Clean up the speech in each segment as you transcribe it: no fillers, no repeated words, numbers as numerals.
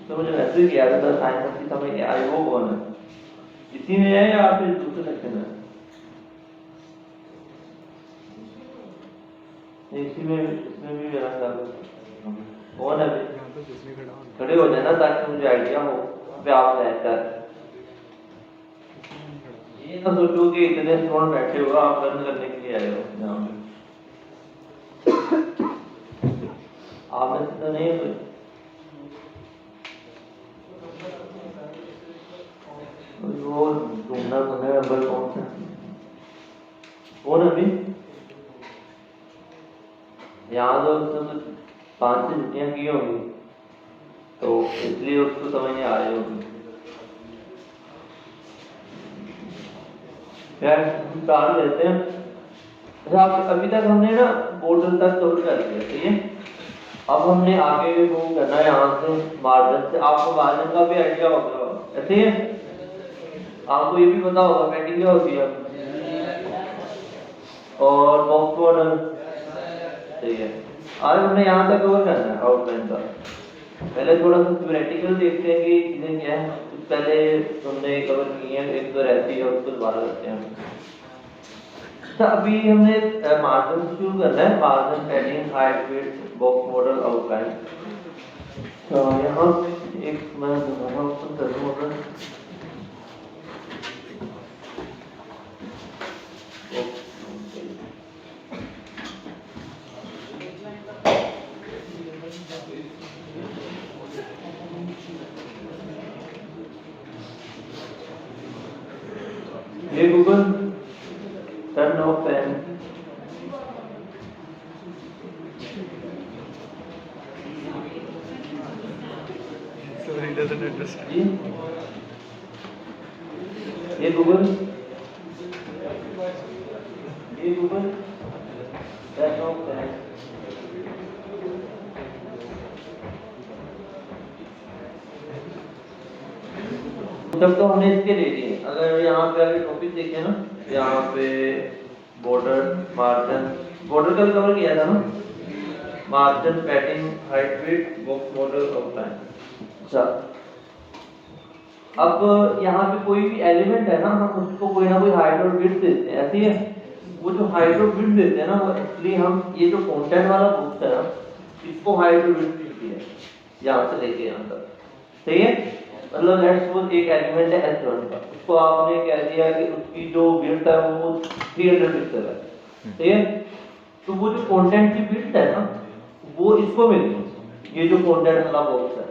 तो मुझे मैसेज किया था साइंस की समझ आई वो कौन है, इसी में है या फिर दूसरे सेक्शन में? इसी में, इसमें भी मेरा ख्याल कौन है भाई, खड़े हो जाए ना ताकि मुझे आइडिया हो पे आप रहता है। ये ना सोचो कि इतने स्टूडेंट बैठे हो आप लर्न करने के लिए आए हो यहाँ पे, आप में से तो नहीं है कोई? वो ढूंढना सुनने नंबर कौन सा कौन अभी यहाँ तो 5 से छुट्टियाँ की होंगी तो इसलिए उसको समझ नहीं आ रही होगी। यार स्टार्ट लेते हैं। अच्छा अभी तक हमने ना पोर्टल तक कवर कर लिया, ठीक है। अब हमने आगे वो करना है यहाँ से मार्जिन से। आपको मार्जिन का भी आइडिया होगा ऐसे ही है, आपको ये भी पता होगा पैकिंग क्या होती है और बॉक्स मॉडल, ठीक है। आज हमने यहाँ तक कवर करना है आउटलाइन का। पहले थोड़ा सा थ्योरेटिकल देखते हैं कि चीजें क्या है, पहले तुमने कवर की है, एक तो रहती है उसको दोबारा करते हैं। अच्छा अभी हमने मार्जिन शुरू करना है, margin padding height weight box model outline. तो यहाँ एक मैं दोबारा ओपन कर दूँ ये Google turn off pen. Sorry, doesn't understand. ये गूगल टर्न ऑफ पेन। जब तो हमने इसके ले लिए, अगर यहाँ पे अगर टॉपिक देखें ना, यहाँ पे बॉर्डर मार्जिन, बॉर्डर का कवर किया था ना, margin padding height weight box model outline. अच्छा अब यहाँ पे कोई भी एलिमेंट है ना, हम उसको कोई ना कोई हाइट और विड्थ देते हैं, ऐसी है। वो जो हाइट और विड्थ देते हैं ना, वो एक्चुअली हम ये जो कंटेंट वाला बॉक्स है ना, इसको हाइट और विड्थ देती है यहाँ से लेके यहाँ तक, सही है। मतलब लेट्स सपोज एक एलिमेंट है S1 का, उसको आपने कह दिया कि उसकी जो विड्थ है वो 300 पिक्सल है, सही है। तो वो जो कंटेंट की विड्थ है ना, वो इसको मिलती है, ये जो कंटेंट वाला बॉक्स है,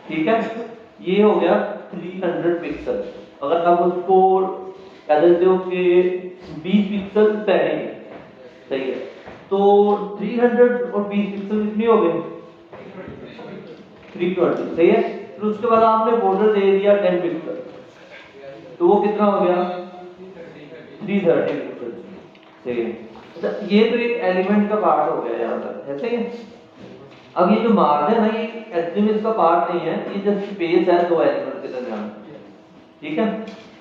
ठीक है। ये हो गया 300 पिक्सल। अगर आप उसको कह देते हो कि 20 पिक्सल पैडिंग, सही है। तो 300 और 20 पिक्सल कितनी हो गई? 320, सही है। फिर उसके बाद आपने बॉर्डर दे दिया 10 पिक्सल, तो वो कितना हो गया? 330 पिक्सल, सही है। अच्छा ये तो एक एलिमेंट का पार्ट हो गया यहाँ तक, है सही है। अब ये जो मार्जिन है ये एक्चुअली इसका पार्ट नहीं है, ये जस्ट स्पेस है दो एलिमेंट के दरमियान, ठीक है।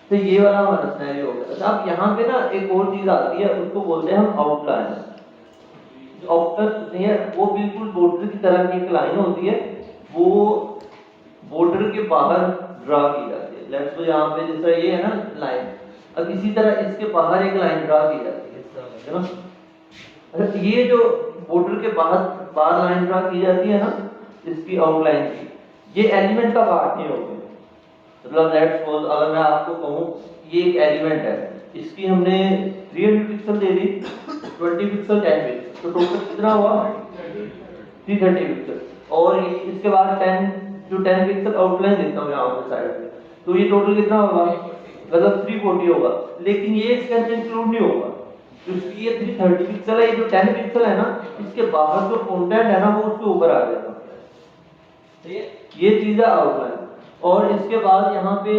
तो ये वाला हमारा सिनेरियो हो गया। अच्छा अब यहाँ पे ना एक और चीज आती है, उसको बोलते हैं हम आउटलाइन। जो आउटर नहीं है वो बिल्कुल बॉर्डर की तरह की एक लाइन होती है, वो बॉर्डर के बाहर ड्रा की जाती है। लेट्स सपोज यहाँ पे जैसा ये है ना लाइन, अब इसी तरह इसके बाहर एक लाइन ड्रा की जाती है ना। अच्छा ये जो बॉर्डर के बाहर लाइन ड्रा की जाती है ना, इसकी आउटलाइन की, ये एलिमेंट का पार्ट नहीं होगा। मतलब लेट्स सपोज अगर मैं आपको कहूँ ये एक एलिमेंट है, इसकी हमने 300 पिक्सल दे दी, 20 पिक्सल 10 पिक्सल, तो टोटल कितना हुआ? 330 पिक्सल। और इसके बाद 10 पिक्सल आउटलाइन देता हूँ यहाँ पे साइड पे, तो ये टोटल कितना होगा? मतलब 340 होगा। लेकिन ये इसके अंदर इंक्लूड नहीं होगा क्योंकि ये 330 पिक्सल है, ये जो 10 पिक्सल है ना, इसके बाहर जो कंटेंट है ना वो उसके ऊपर आ जाएगा, ठीक है। ये चीज है आउटलाइन। और इसके बाद यहाँ पे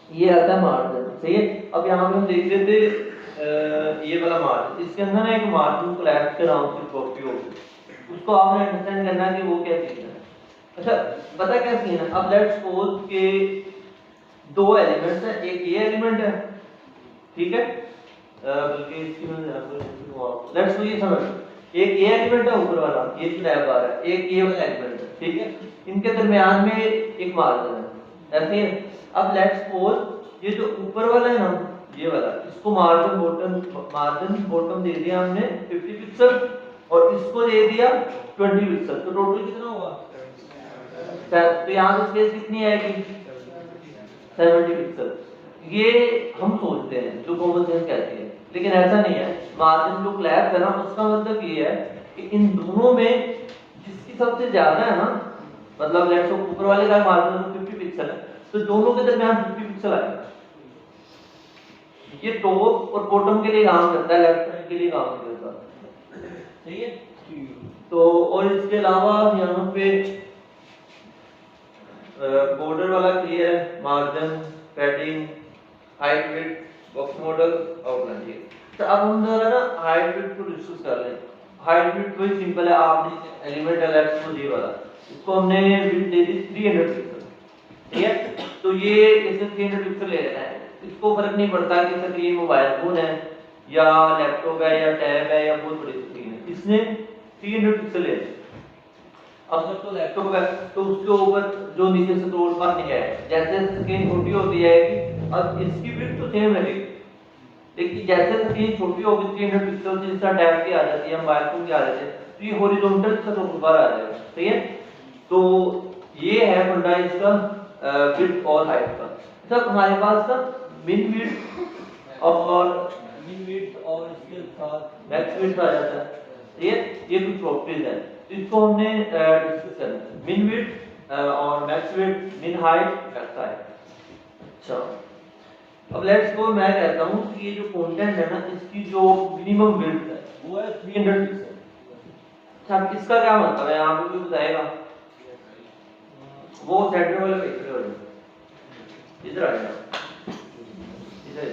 ये आता है मार्जिन, सही है। अब यहाँ पे हम देख रहे थे ये वाला मार्जिन, इसके अंदर ना एक मार्जिन कोलैप्स के नाम से प्रॉपर्टी होगी, उसको आपने अंडरस्टैंड करना है कि वो क्या चीज है। अच्छा पता क्या सीन है, अब लेट्स सपोज के दो एलिमेंट्स हैं, एक ये एलिमेंट है, ठीक है, बल्कि इसकी मैं लेट्स सपोज ये समझ एक ये एलिमेंट है ऊपर वाला, ये स्लैब आ रहा है, एक ये वाला एलिमेंट है, ठीक है। इनके दरमियान में एक मार्जिन है, ऐसे ही। अब लेट्स सपोज ये जो ऊपर वाला है ना, ये वाला, इसको मार्जिन बॉटम दे दिया हमने 50 पिक्सल और इसको दे दिया 20 पिक्सल, तो टोटल कितना हुआ? तो यहाँ से स्पेस कितनी आएगी? 70 पिक्सल। ये हम सोचते हैं, जो कॉमन सेंस कहती है, लेकिन ऐसा नहीं है। मार्जिन जो क्लैप है ना, उसका मतलब ये है कि इन दोनों में जिसकी सबसे ज्यादा है ना, मतलब लेट्स सपोज ऊपर वाले का मार्जिन 50 पिक्सल है, तो दोनों के दरमियान 50 पिक्सल आएगा। ये टॉप और बॉटम के लिए काम करता है, लेफ्ट साइड के लिए काम नहीं करता, सही है। तो और इसके अलावा यहाँ पे बॉर्डर वाला क्लियर है, margin, padding, height, width, box model, outline. तो अब हम जरा ना हाइट विड्थ को डिस्कस कर लें। हाइट विड्थ कोई सिंपल है, आपने एलिमेंट एलेक्स को दिया वाला, इसको हमने विड्थ दे दी 300 पिक्सल, ठीक है। तो ये इसे 300 पिक्सल ले लेना है, इसको फर्क नहीं पड़ता कि सर ये मोबाइल फोन है या लैपटॉप है या टैब है या बहुत बड़ी स्क्रीन है, इसने 300 पिक्सल ले लिया। अब जब तो लैपटॉप है तो उसके ऊपर जो नीचे से स्क्रॉल बार नहीं है, जैसे स्क्रीन छोटी होती है, अब इसकी विड्थ तो सेम रहेगी, लेकिन जैसे स्क्रीन छोटी होगी 300 पिक्सल से इसका टैब की आ जाती है, मोबाइल फोन की आ जाती है, तो ये हॉरिजॉन्टल स्क्रॉल बार आ जाएगा, ठीक है। तो ये है फंडा इसका विड्थ और हाइट का। सब हमारे पास ना मिन विड्थ और इसके साथ मैक्स विड्थ आ जाता है, ठीक है। ये कुछ प्रॉपर्टीज है, तो इसको हमने डिस्कस करना है, मिन विड्थ और मैक्स विड्थ, मिन हाइट, मैक्स हाइट। अच्छा, अब लेट्स गो, मैं कहता हूँ कि ये जो कंटेंट है ना, इसकी जो मिनिमम विड्थ है वो है 300 पिक्सल। अच्छा, इसका क्या मतलब है, यहाँ पे कोई बताएगा? वो सेंटर वाले पिक्सल वाले इधर आ जाना, इधर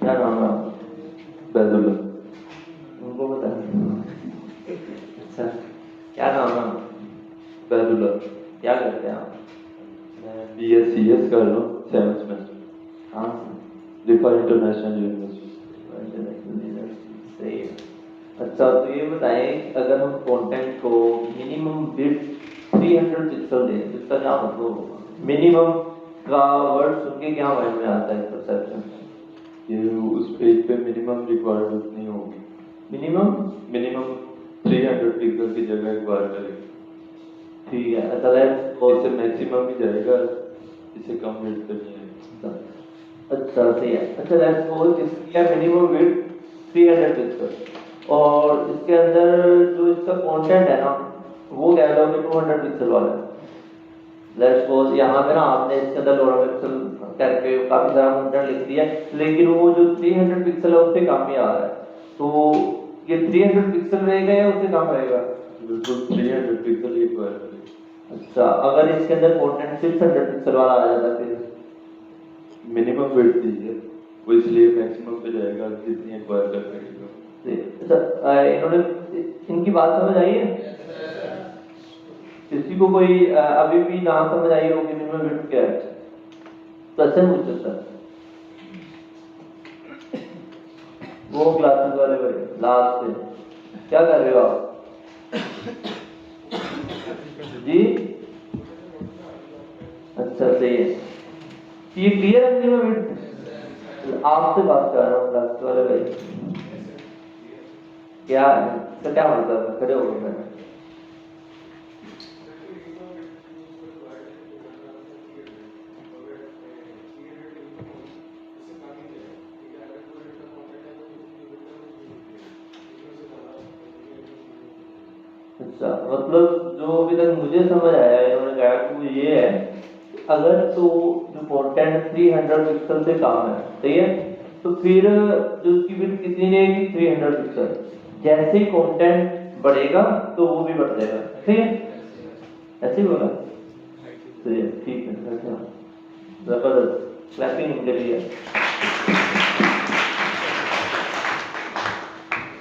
क्या नाम है? बैदुल्ला। उनको बताएं। अच्छा, क्या नाम है? बैदुल्ला। क्या करते हैं आप? मैं BScs कर रहा हूँ 7th सेमेस्टर। कहाँ से? रिफा इंटरनेशनल यूनिवर्सिटी। सही है। अच्छा, तो ये बताएं, अगर हम कंटेंट को मिनिमम विड्थ 300 पिक्सल दें, इसका क्या मतलब होगा? मिनिमम का वर्ड सुन के क्या माइंड में आता है, परसेप्शन? ये उस पेज पे मिनिमम रिक्वायरमेंट नहीं होगी। मिनिमम 300 पिक्सल की जगह रिक्वायर करेगी। ठीक है। अच्छा, लेट्स और इससे मैक्सिमम ही जाएगा, इससे कम विड्थ करनी है। अच्छा, सही है। अच्छा, लेट्स सपोज इसका मिनिमम विड्थ 300 पिक्सल और इसके अंदर जो इसका कंटेंट है ना, वो कह लो कि 200 पिक्सल वाला है। लेट्स सपोज यहाँ पे ना आपने इसके अंदर 200 पिक्सल करके काफी सारा कंटेंट लिख दिया, लेकिन वो जो 300 पिक्सल है उससे कम ही आ रहा है, तो ये 300 पिक्सल रहेगा या उससे कम रहेगा? बिल्कुल 300 पिक्सल ही रिक्वायर करेगी। अच्छा, अगर इसके अंदर कंटेंट 600 पिक्सल वाला आ जाता फिर? मिनिमम विड्थ दी है वो, इसलिए मैक्सिमम पे जाएगा जितनी एक्वायर कर सकेगा। अच्छा, इन्होंने इनकी बात समझ आई है? किसी को कोई अभी भी ना समझ आई हो कि मिनिमम विड्थ क्या है, तो अच्छा पूछ सकता है। वो क्लासेस वाले भाई लास्ट से क्या कर रहे हो आप जी? अच्छा, सही है। ये क्लियर है मिनिमम विड्थ? आपसे बात कर रहा हूँ क्लास वाले भाई, क्या है तो क्या मतलब है? खड़े हो गए मैंने। अच्छा, मतलब जो अभी तक मुझे समझ आया है, इन्होंने कहा कि वो ये है कि अगर तो जो कंटेंट 300 पिक्सल से कम है, सही है, तो फिर जो उसकी विड्थ कितनी रहेगी? 300 पिक्सल। जैसे ही कंटेंट बढ़ेगा तो वो भी बढ़ जाएगा, ठीक है, ऐसे ही बोला। सही है, ठीक है। अच्छा, जबरदस्त, क्लैपिंग इनके लिए।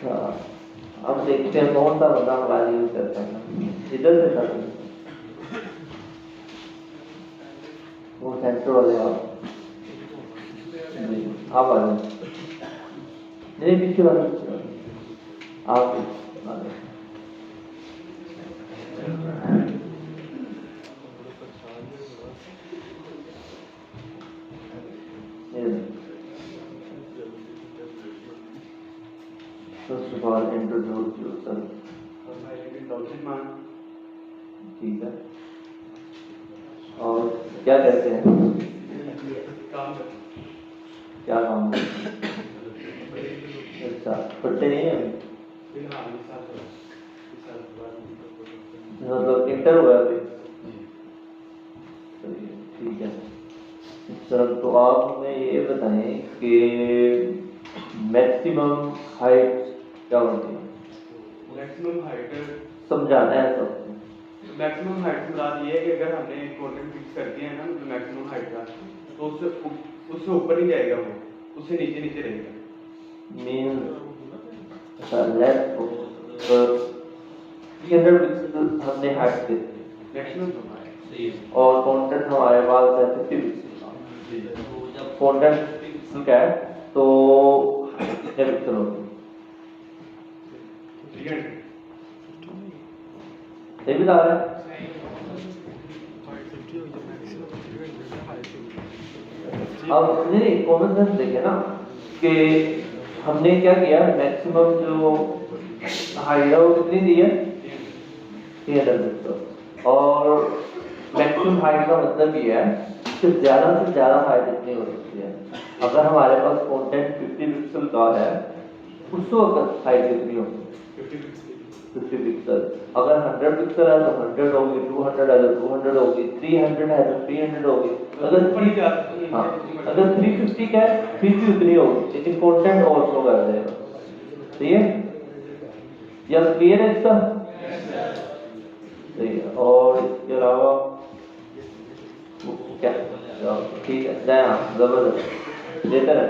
अच्छा, अब देखते हैं कौन सा बंदा मोबाइल यूज करता है। इधर से कर वो सेंटर वाले आप जी, आप आ जाए। नहीं पीछे वाले आप आ जाए। First of all, introduce yourself. ठीक है। और क्या करते हैं? क्या काम करते हैं? अच्छा, पढ़ते नहीं हैं? मतलब इंटर हुआ अभी? ठीक है। सर तो आप हमें ये बताएं कि मैक्सिमम हाइट क्या होती है? मैक्सिमम हाइट समझाना है सब। मैक्सिमम हाइट मुराद ये है कि अगर हमने कंटेंट फिक्स कर दिया है ना मतलब मैक्सिमम हाइट का तो उससे ऊपर नहीं जाएगा वो, उससे नीचे नीचे रहेगा। मीन लेट 300 पिक्सल हमने हाइट दे दी मैक्सिमम और कंटेंट हमारे पास है 50 पिक्सल। जब कंटेंट 50 पिक्सल का है तो कितने पिक्सल होंगे? 300 सही बता रहे हैं? अब नहीं कॉमन सेंस देखे ना कि हमने क्या किया, मैक्सिमम जो हाइट है वो कितनी दी है? 300 पिक्सल। और मैक्सिमम हाइट का मतलब ये है कि ज़्यादा से ज़्यादा हाइट इतनी हो सकती है। अगर हमारे पास कंटेंट 50 पिक्सल का है उस वक्त हाइट कितनी होगी? 50 पिक्सल। अगर 100 पिक्सल है तो 100 होगी, 200 है तो 200 होगी, 300 है तो 300 होगी। अगर 350 का है फिर भी उतनी होगी, लेकिन कंटेंट और शो कर देगा। ठीक है? या क्लियर है इसका? सही है। और इसके अलावा क्या? ठीक है, जाए आप जबरदस्त बेहतर है।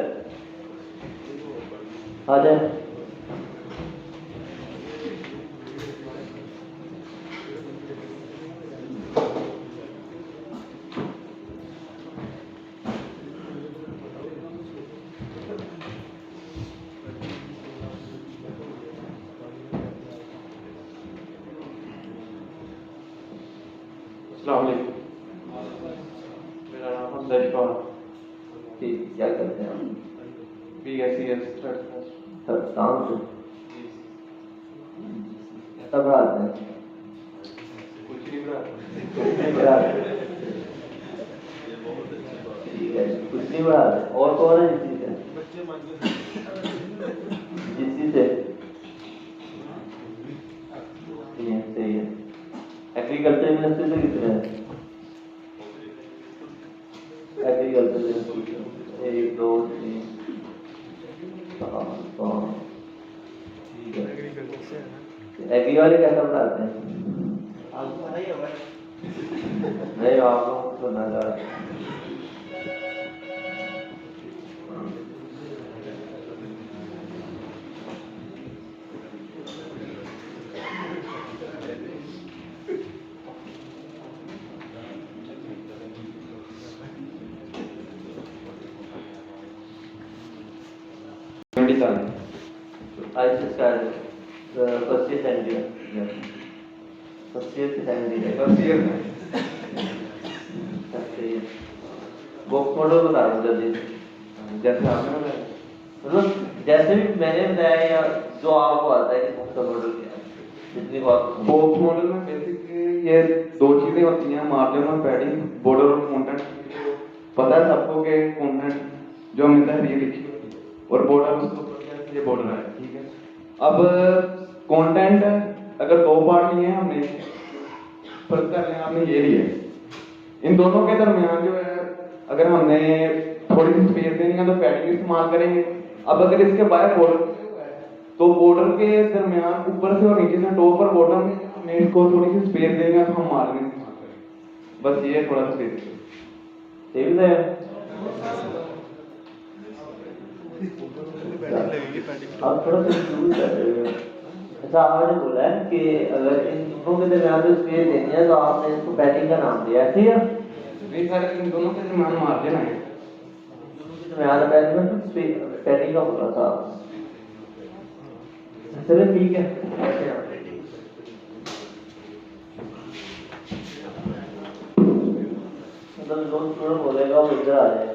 आ जाए। अस्सलाम वालेकुम। मेरा नाम हमजा इकबाल। ठीक, क्या करते हैं आप? BSc third class. सर काम से कैसा पढ़ाते हैं? कुछ नहीं पढ़ा। पढ़ाते हैं। ठीक है, कुछ नहीं पढ़ाते। और कौन है जिससे सही है, सही है। एग्रीकल्चर यूनिवर्सिटी से कितने हैं? Agriculture university 1 2 3 4 5। ठीक है। एग्री वाले कैसा पढ़ाते हैं? नहीं, आप लोग सुनना चाह रहे हैं। I just started first year, second year. Yeah. First year से second year. फर्स्ट ईयर में सही है। बॉक्स मॉडल बता दो जल्दी से। जैसे आपने बताया मतलब जैसे भी मैंने बताया या जो आपको आता है कि बॉक्स मॉडल क्या है, जितनी बात बॉक्स मॉडल में बेसिक ये दो चीजें होती हैं, मार्जिन और पैडिंग, बॉर्डर और कंटेंट। पता है सबको कि कंटेंट जो मिलता है ये लिखी होती है और बॉर्डर उसके ऊपर जैसे ये बॉर्डर है। ठीक है, अब कंटेंट अगर दो पार्ट लिए हैं हमने, फर्क कर लें आपने ये लिए, इन दोनों के दरमियान जो है अगर हमने थोड़ी सी स्पेस देनी है तो पैडिंग इस्तेमाल करेंगे। अब अगर इसके बाहर बॉर्डर तो बॉर्डर के दरमियान ऊपर से और नीचे से टॉप पर बॉर्डर में हमने इसको थोड़ी सी स्पेस देंगे तो हम मार्जिन इस्तेमाल करेंगे। बस ये थोड़ा सा बेसिक है। सही बताया। आप थोड़ा कंफ्यूज कर रहे हो। अच्छा आपने बोला है कि अगर इन दोनों के दरमियान में स्पेस देनी है तो आपने इसको पैडिंग का नाम दिया है, ठीक है? नहीं सर, इन दोनों के दरमियान मार्जिन है। दोनों के दरमियान में पैडिंग का बोला था। चलिए ठीक है, ऐसे आप मतलब जो स्टूडेंट बोलेगा वो इधर आ जाएगा।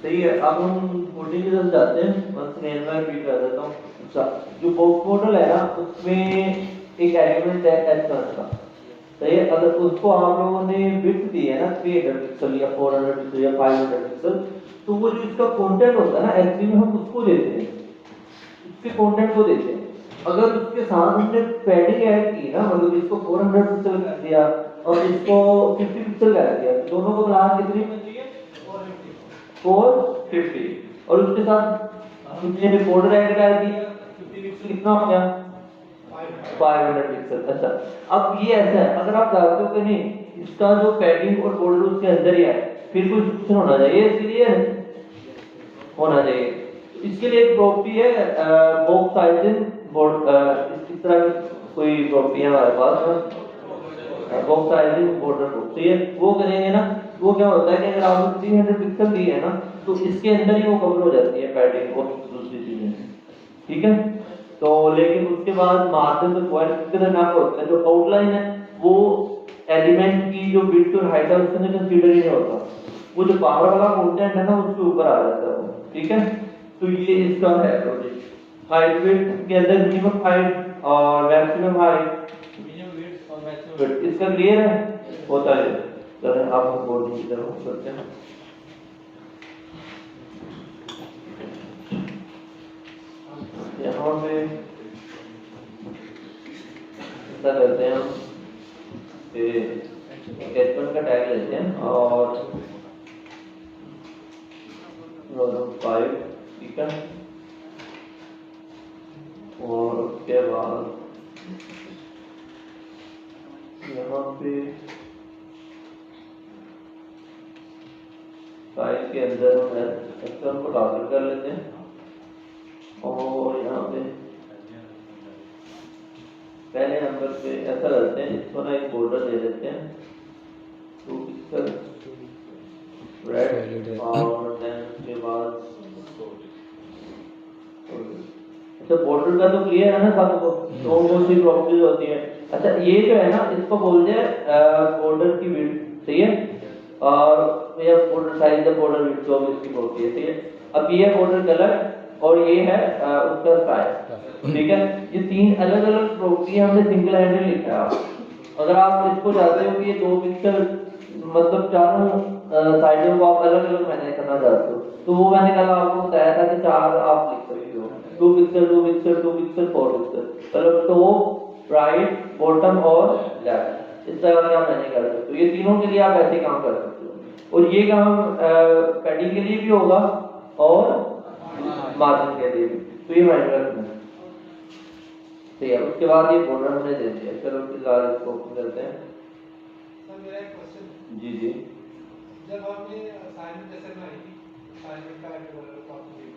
सही है, अब हम कोडिंग की तरफ जाते हैं। बस मैं रिपीट कर देता हूँ। अच्छा, जो बॉक्स मॉडल है ना उसमें एक एलिमेंट है H1 का, सही है? अगर उसको आप लोगों ने विड्थ दी है ना 300 पिक्सल या 400 पिक्सल या 500 पिक्सल, तो वो जो इसका कंटेंट होता है ना एक्चुअली में हम उसको देते हैं, उसके कंटेंट को देते हैं। अगर उसके साथ हमने पैडिंग ऐड की ना, मतलब इसको 400 पिक्सल कर दिया और इसको 50 पिक्सल कर दिया, दोनों को मिला कितनी बची है? 450। और उसके साथ हमने बॉर्डर ऐड कर दिया 50 पिक्सल, कितना हो गया? 500 पिक्सल। अच्छा, अब ये ऐसा है, अगर आप चाहते हो कि नहीं इसका जो पैडिंग और बॉर्डर उसके अंदर ही है, फिर कोई सिलेक्शन होना चाहिए, इसलिए होना चाहिए। इसके लिए एक प्रॉपर्टी है बॉक्स साइजिंग बोर्ड, इस तरह की कोई प्रॉपर्टी है हमारे पास, बॉक्स साइजिंग बॉर्डर को, तो ये वो करेंगे ना, वो क्या होता है कि अगर आपने 300 पिक्सल दी है ना तो इसके अंदर ही वो कवर हो जाती है पैडिंग और दूसरी चीजें, ठीक है? तो लेकिन उसके बाद मार्जिन तो पॉइंट के दरमियान होता है, जो आउटलाइन है वो एलिमेंट की जो विड्थ और हाइट है उसके अंदर कंसीडर ही नहीं होता, वो जो बाहर वाला कंटेंट है ना उसके ऊपर आ जाता है वो, ठीक है? तो ये इसका है प्रोजेक्ट। हाइट विड्थ के अंदर मिनिमम हाइट और मैक्सिमम हाइट, मिनिमम विड्थ और मैक्सिमम विड्थ, इसका क्लियर है? होता है। चलें आप बोर्ड की तरफ करते हैं। यहाँ पे ऐसा करते हैं हम कि H1 का टैग लेते हैं और 5, ठीक है? और उसके बाद यहाँ पे साइज के अंदर हम H1 को दाखिल कर लेते हैं और यहाँ पे पहले नंबर पे ऐसा करते हैं, इसको ना एक बॉर्डर दे देते हैं 2 पिक्सल रेड और देन उसके बाद अच्छा बॉर्डर का तो क्लियर है ना सबको, तो कौन सी प्रॉपर्टीज होती है? अच्छा ये जो है ना इसको बोलते हैं बॉर्डर की विड्थ, सही है? और ये बॉर्डर साइज है, बॉर्डर विड्थ जो इसकी प्रॉपर्टी है, सही है? अब ये है बॉर्डर कलर और ये है उसका साइज, ठीक है? ये तीन अलग अलग प्रॉपर्टी हमने सिंगल हैंडेड लिखा है। अगर आप इसको चाहते हो कि ये 2 पिक्सल मतलब चारों साइडों को आप अलग अलग मैनेज करना चाहते हो, तो वो मैंने कल आपको बताया था कि 4 आप लिख सकते हो, 2 पिक्सल 2 पिक्सल 2 पिक्सल 4 पिक्सल, मतलब टॉप राइट बॉटम और लेफ्ट, इस तरह से आप मैनेज कर सकते हो। ये तीनों के लिए आप ऐसे काम कर सकते हो और ये काम पैडिंग के लिए भी होगा और मार्जिन के लिए भी, तो ये मैनेज रखना है, ठीक है? उसके बाद ये बॉर्डर हमने दे दिया। चलो फिलहाल इसको ओपन करते हैं। सर मेरा एक क्वेश्चन, जी जी, जब आपने असाइनमेंट जैसे बनाई थी, असाइनमेंट का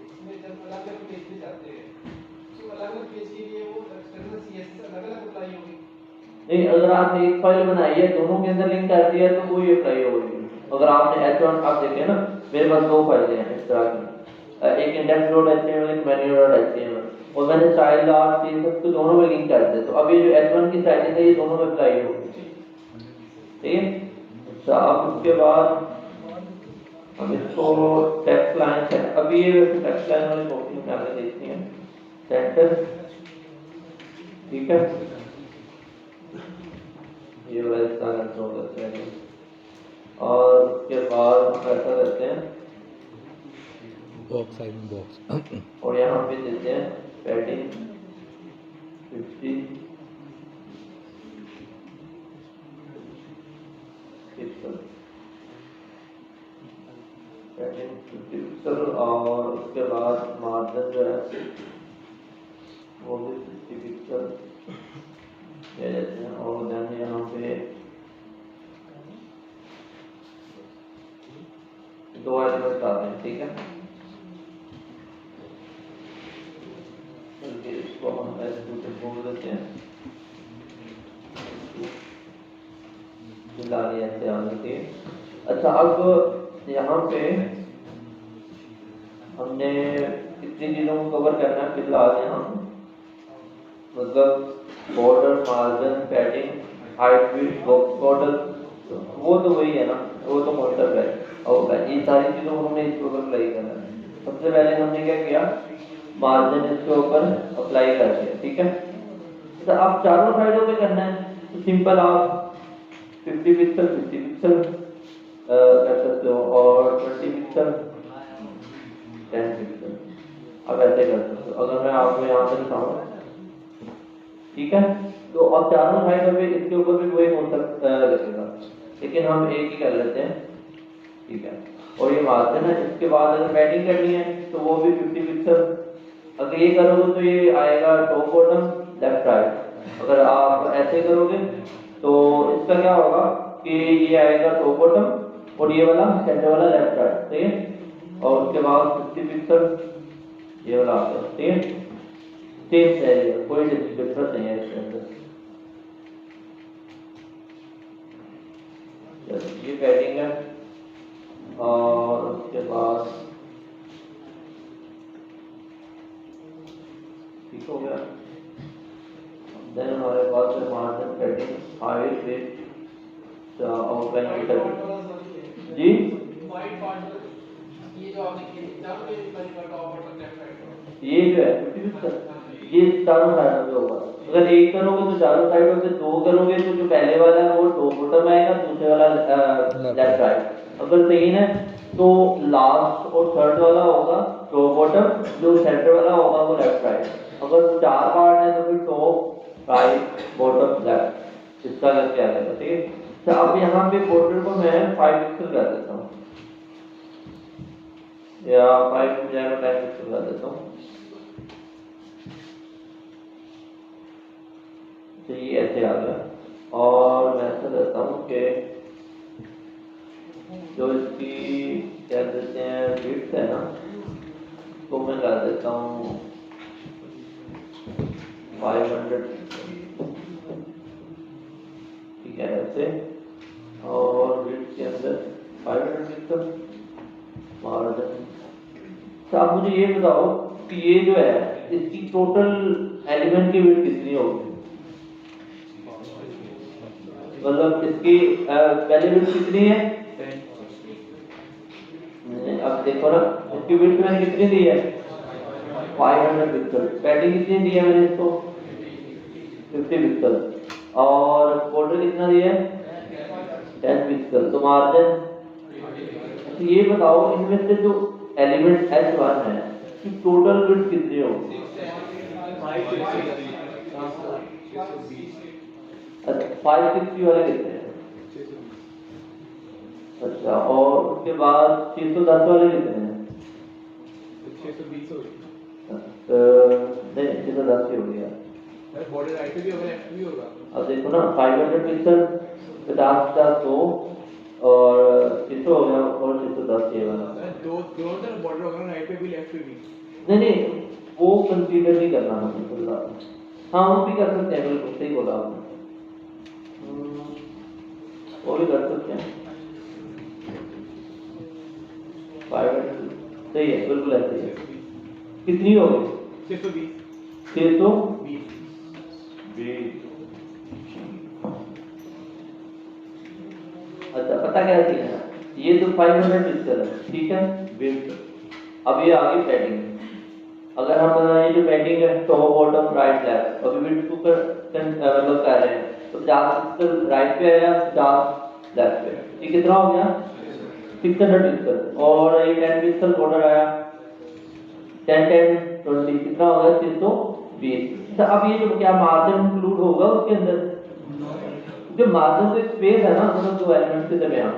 उसमें जब अलग अलग पेज पे जाते हैं तो अलग अलग पेज के लिए वो एक्सटर्नल सीएसएस अलग अलग अप्लाई होगी? नहीं, अगर आपने एक फाइल बनाई है दोनों के अंदर लिंक कर दिया तो कोई अप्लाई होगी। अगर आपने H1 आप देखें ना, मेरे पास 2 फाइलें हैं इस तरह की, एक index.html एक manual.html, और मैंने स्टाइल आर्ट ये सब तो दोनों में लिंक कर दिया, तो अब ये जो H1 की सेटिंग है ये दोनों में अप्लाई होगी, ठीक है? अच्छा, अब उसके बाद अब इसको टेक्स्ट लाइन है, अब ये टेक्स्ट लाइन वाली कॉपी में आगे देखते हैं सेंटर, ठीक है? ये वाला इसका कंट्रोल करते हैं और उसके बाद ऐसा करते हैं बॉक्स साइड में बॉक्स और यहाँ पे देते हैं पैडिंग 50 पिक्सल, पैडिंग 50 पिक्सल और उसके बाद मार्जिन जो है वो भी 50 पिक्सल दे देते हैं और देन यहाँ पे दो एलिमेंट आते हैं, ठीक है। बल्कि इसको हम S2 से बोल देते हैं, फिलहाल ये ऐसे आने के। अच्छा, अब यहाँ पे हमने कितनी चीज़ों को कवर करना है फिलहाल यहाँ, मतलब border, margin, padding, height, width, border, वो तो वही है ना, वो तो कॉन्सेप्ट है। और ये सारी चीज़ों को हमने इसके ऊपर अप्लाई करना है। सबसे पहले हमने क्या किया, मार्जिन इसके ऊपर अप्लाई कर दिया, ठीक है। तो अब चारों साइडों पे करना है, तो सिंपल आप 50 पिक्सल 50 पिक्सल कर सकते हो, और 20 पिक्सल 10 पिक्सल, अब ऐसे कर सकते हो। अगर मैं आपको यहाँ पे दिखाऊँ, ठीक है, तो अब चारों साइडों पे इसके ऊपर भी वही कॉन्सेप्ट लगेगा, लेकिन हम एक ही कर लेते हैं, ठीक है। और ये मार्जिन है, इसके बाद अगर पैडिंग करनी है तो वो भी 50 पिक्सल। अगर ये करोगे तो ये आएगा टॉप बॉटम लेफ्ट राइट। अगर आप ऐसे करोगे तो इसका क्या होगा कि ये आएगा टॉप बॉटम और ये वाला सेंटर वाला लेफ्ट राइट, ठीक है। और उसके बाद 50 पिक्सल ये वाला आता है, ठीक है। सेम है, कोई डिफरेंस नहीं है इसके अंदर। ये पैडिंग है, और उसके बाद ठीक हो गया। देन हमारे पास है margin, padding, height, width, outline जी। वाइट पार्ट ये जो आपने किया एग्जाम में बनेगा टॉप बॉटम लेफ्ट राइट, ये जो है 50 पिक्सल, ये चारों साइडों पे होगा। अगर एक करोगे तो चारों साइडों पे, दो करोगे तो जो पहले वाला है वो टॉप बॉटम आएगा, दूसरे वाला लेफ्ट राइट। अगर 3 है तो लास्ट और थर्ड वाला होगा टॉप बॉटम, जो सेंटर वाला होगा वो लेफ्ट राइट। अगर 4 पार्ट है तो फिर टॉप राइट बॉटम लेफ्ट, इसका करके आ जाएगा, ठीक है। तो अब यहाँ पे बॉर्डर को मैं 5 पिक्सल कर देता हूँ, या 5 की बजाय मैं 10 पिक्सल कर देता हूँ। तो ये ऐसे आ गया। और मैं ऐसा करता हूँ कि जो इसकी क्या कहते हैं विड्थ है ना, तो मैं कर देता हूँ 500, ठीक है ऐसे। और विड्थ के अंदर 500 पिक्सल मार्जिन। तो आप मुझे ये बताओ कि ये जो है इसकी टोटल एलिमेंट की विड्थ कितनी होगी, मतलब इसकी पहले विड्थ कितनी है, अब देखो ना, इसकी विड्थ मैंने कितनी दी है 500 पिक्सल। पैडिंग कितनी दी है मैंने इसको 50 पिक्सल, और बॉर्डर कितना दिया है 10 पिक्सल। तो मार्जिन, तो ये बताओ इनमें से जो एलिमेंट H1 है कि टोटल विड्थ कितनी होगी। अच्छा, 560 वाले कितने हैं? अच्छा, और उसके बाद 610 वाले कितने हैं? 620 हो नहीं, 610 ही हो गया। गया, बॉर्डर राइट पे भी होगा, लेफ्ट भी होगा। अब देखो ना, 500 पिक्सल 50 100 और 600 हो गया, और 610 ये वाला। दो दोनों तरफ बॉर्डर होगा, राइट पे भी लेफ्ट पे भी। नहीं, वो कंसीडर नहीं करना हमें फिलहाल। हाँ, वो भी कर सकते हैं, बिल्कुल सही बोला आपने, वो भी कर सकते हैं। 500 सही है, बिल्कुल ऐसे ही है। कितनी हो गई 620। 620। अच्छा, पता क्या सीन है, ये तो 500 पिक्सल है, ठीक है विड्थ। अब ये आ गई पैडिंग। अगर हम ये जो पैडिंग है टॉप बॉटम राइट लेफ्ट, अभी विड्थ को मतलब कर रहे हैं तो 50 पिक्सल राइट पे आया, 50 लेफ्ट पे, ठीक कितना हो गया 600 पिक्सल। और ये 10 पिक्सल बॉर्डर आया, 10 10 20 कितना हो गया 620। तो अब ये जो क्या मार्जिन इंक्लूड होगा उसके अंदर, जो मार्जिन से स्पेस है ना दोनों दो एलिमेंट के दरमियान,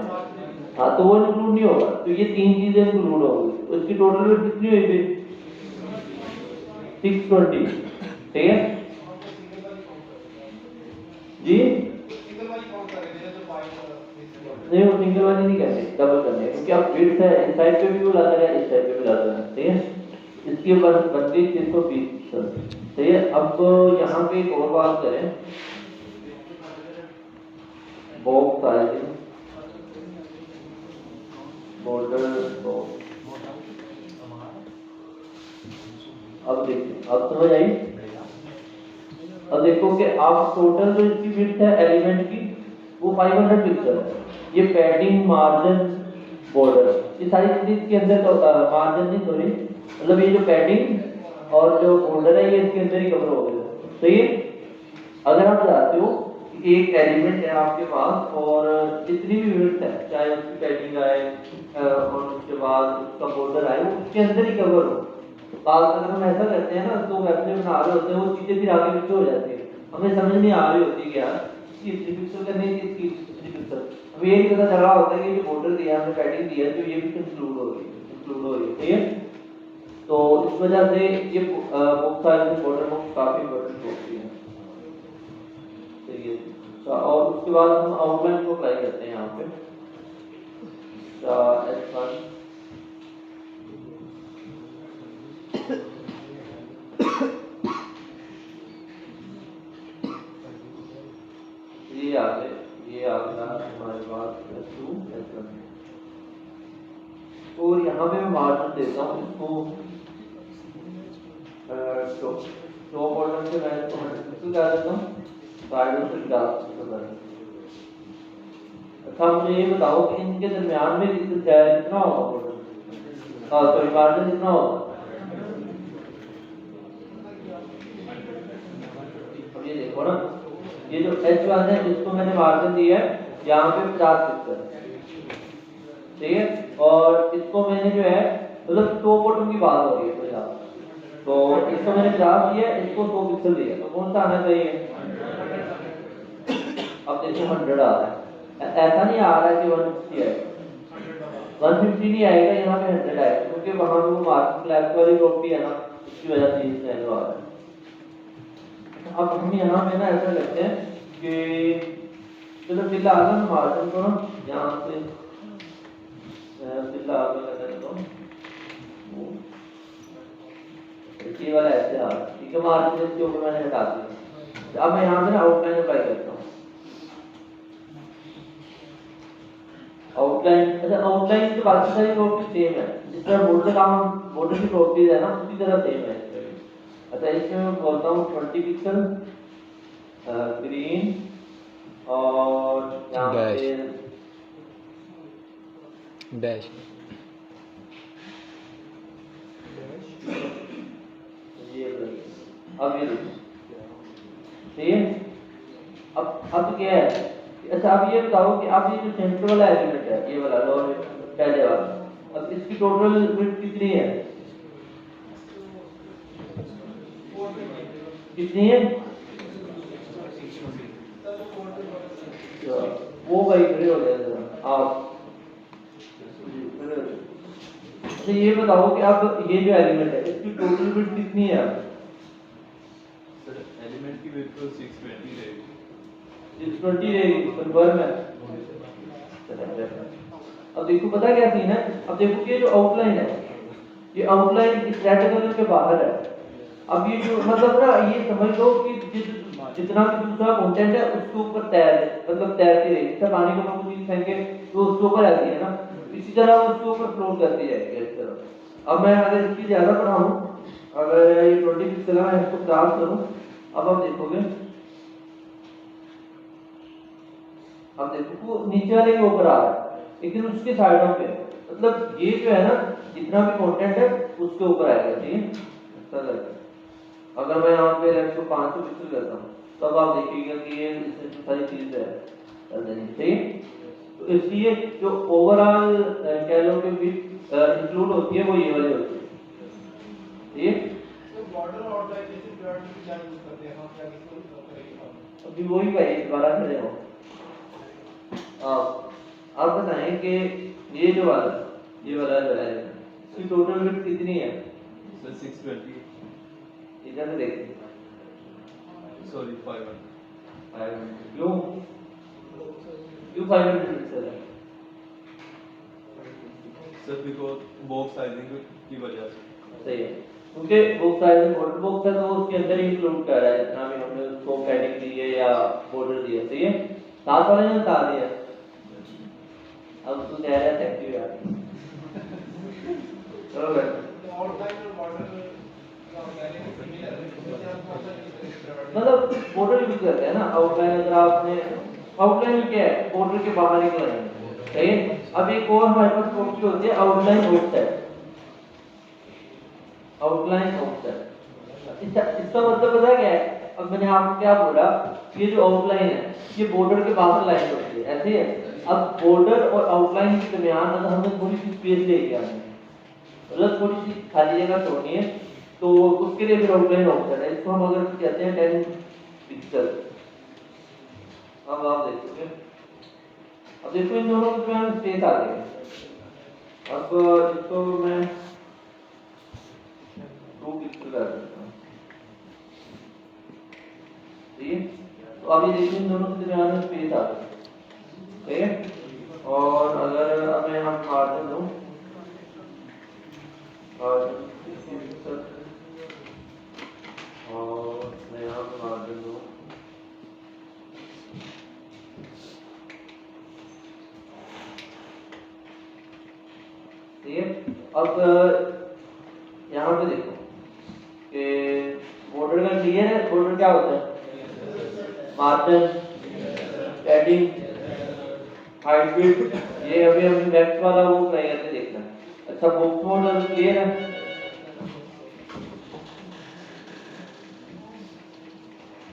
हाँ, तो वो इंक्लूड नहीं होगा। तो ये 3 चीजें इंक्लूड होगी, तो इसकी टोटल वेट कितनी हुई फिर 620, ठीक है जी। सिंगल वाली काउंट कर रहे हैं जो 5 नहीं वो सिंगल वाली नहीं करनी, डबल करनी है, क्योंकि अब विड्थ है इस साइड पे भी वो लाता है, इस साइड पे भी लाता है, ठीक है। इसके बाद 32-320 पिक्सल, ठीक है। अब यहाँ पे एक और बात करें, बॉक्स साइज, बॉर्डर बॉक्स, अब देखिए, अब समझ आई। अब देखो कि आप टोटल जो इसकी विड्थ है एलिमेंट की वो 500 पिक्सल है। ये पैडिंग, मार्जिन, बॉर्डर, ये सारी चीजें इसके अंदर, मार्जिन नहीं सॉरी, मतलब ये जो पैडिंग और जो बॉर्डर है ये इसके अंदर ही कवर हो गया। तो ये अगर आप चाहते हो कि एक एलिमेंट है आपके पास और जितनी भी विड्थ है, चाहे उसकी पैडिंग आए और उसके बाद उसका बॉर्डर आए, वो उसके अंदर ही कवर हो। अगर हम ऐसा करते हैं ना तो वेबसाइट बना रहे होते हैं, वो चीजें फिर आगे पीछे हो जाती है, हमें समझ नहीं आ रही होती कि यार इसकी इतनी पिक्सल करनी है, इसकी इतनी पिक्सल, हमें ये नहीं पता चल रहा होता है कि जो बॉर्डर दिया हमने, पैडिंग दिया है, तो ये भी इंक्लूड हो रही है, ठीक है। तो इस वजह से ये बुक साइज बॉर्डर बुक काफी इंपॉर्टेंट होती है, ठीक है। और उसके बाद हम आउटलाइन को अप्लाई करते हैं यहाँ पे, S1 ये आ गया हमारे पास S2 S1, और यहाँ पे मैं मार्जिन देता हूँ इसको टॉप बॉटम से मैं इसको 100 पिक्सल कर देता हूँ, साइडों से 50 पिक्सल कर देता हूँ। अच्छा मुझे ये बताओ कि इनके दरमियान में कितना होगा बॉटम, सॉरी मार्जिन कितना होगा। अब ये देखो ना, ये जो H1 है इसको मैंने मार्जिन दिया है यहाँ पे 50 पिक्सल, ठीक है। और इसको मैंने जो है मतलब टॉप बॉटम की बात हो रही है, तो इसको मैंने 50 दिया, इसको 100 पिक्सल दिया, तो कौन सा आना चाहिए। अब देखो 100 आ रहा है, ऐसा नहीं आ रहा है कि 150 आएगा, 150 नहीं आएगा, यहाँ पे 100 आएगा, क्योंकि वहां पे वो मार्जिन फ्लैग वाली प्रॉपर्टी है ना, उसकी वजह से इसमें आ रहा है। अब हम यहाँ पे ना ऐसा करते हैं कि चलो फिलहाल हम मार्जिन को यहाँ से फिलहाल मैं लगा देता हूँ, ये वाला ऐसे आ रहा है, ठीक है। मार्जिन इसके ऊपर मैंने हटा दिया। अब मैं यहाँ पे ना आउटलाइन अप्लाई करता हूँ, आउटलाइन, अच्छा आउटलाइन की बाकी सारी प्रॉपर्टी सेम है, जिस तरह बॉर्डर का बॉर्डर की प्रॉपर्टीज है ना उसी तरह सेम है। अच्छा इसमें मैं बोलता हूँ 20 पिक्सल ग्रीन, और यहाँ पे डैश, ये अब ये ठीक है। अब क्या है, अच्छा अब ये बताओ कि अब ये जो सेंटर वाला एलिमेंट है, ये वाला लोअर पहले वाला, अब इसकी टोटल विड्थ कितनी है, कितनी है, वो भाई खड़े हो जाएगा आप। अच्छा ये बताओ कि अब ये जो एलिमेंट है इसकी टोटल विड्थ कितनी है। सर एलिमेंट की विड्थ तो 620 रहेगी, 620 रहेगी, कंफर्म है। अब देखो पता क्या सीन है, अब देखो ये जो आउटलाइन है, ये आउटलाइन इस रेक्टेंगल के बाहर है। अब ये जो मतलब ना ये समझ लो कि जितना भी दूसरा कंटेंट है उसके ऊपर तैरती रहेगी, जैसे पानी को हम चीज फेंके तो उसके ऊपर आती है ना, इसी तरह उसके ऊपर फ्लोट करती जाएगी इस तरह। अब मैं अगर इसकी ज्यादा बढ़ाऊं, अगर ये 20 पिक्सल है, मैं इसको 50 करूं, अब आप देखोगे, अब देखो वो नीचे वाले के ऊपर आ रहा है, लेकिन उसके साइडों पे, मतलब ये जो है ना जितना भी कंटेंट है उसके ऊपर आएगा, ठीक है। ऐसा करके अगर मैं यहाँ पे लेफ्ट को 500 पिक्सल करता हूँ, तब आप देखिएगा कि ये इसमें सारी चीजें है, ठीक है। तो इसलिए जो ओवरऑल कह लो कि इंक्लूड होती है वो ये वाली होती है, ठीक। तो बॉर्डर और जैसे ब्लड की क्या यूज करते हैं हम, क्या इसको करेंगे अभी वही भाई दोबारा खड़े हो आप बताएं कि ये वाला जो है इसकी टोटल विड्थ कितनी है। सर 620, इधर से देखिए, सॉरी 500, क्यों 500 पिक्सल है, सिर्फ बिकॉज बॉक्स साइजिंग की वजह से। सही है, क्योंकि बॉक्स साइज बॉर्डर बॉक्स है तो वो उसके अंदर ही इंक्लूड कर रहा है जितना भी हमने उसको पैडिंग दी है या बॉर्डर दिया। सही है, साथ वाले ने बता दिया। अब तू कह रहा है थैंक यू यार। चलो बैठ। आउटलाइन और बॉर्डर का आउटलाइन सिमिलर है, उसमें आप बॉर्डर मतलब बॉर्डर यूज करते हैं ना, आउटलाइन अगर आपने आउटलाइन क्या है, बॉर्डर के बाहर एक लाइन। सही है, अब एक और हमारे पास ऑप्शन होती है आउटलाइन ऑफसेट। आउटलाइन ऑफसेट इसका मतलब पता है क्या है? अब मैंने आपको क्या बोला, ये जो आउटलाइन है ये बॉर्डर के बाहर लाइन होती है, ऐसे है। अब बॉर्डर और आउटलाइन के दरमियान अगर हमें थोड़ी सी स्पेस लेके आनी है, मतलब थोड़ी सी खाली जगह छोड़नी है, तो उसके लिए फिर आउटलाइन ऑफसेट है। इसको हम अगर कहते हैं 10 पिक्सल। अब आप देखोगे, अब देखो इन दोनों के दरमियान स्पेस आ गई। अब इसको मैं 2 पिक्सल कर देता हूँ। ठीक है, तो अभी देखिए इन दोनों के दरमियान स्पेस आ गई। ठीक है, और अगर अब मैं यहाँ मार्जिन दूँ और मैं यहाँ मार्जिन दूँ ठीक है। अब यहाँ पे देखो कि बॉर्डर का क्लियर है। बॉर्डर क्या होता है? Margin, padding, height width. ये अभी हम नेक्स्ट वाला वो ट्राई करके देखना है। अच्छा, बॉक्स बॉर्डर क्लियर है।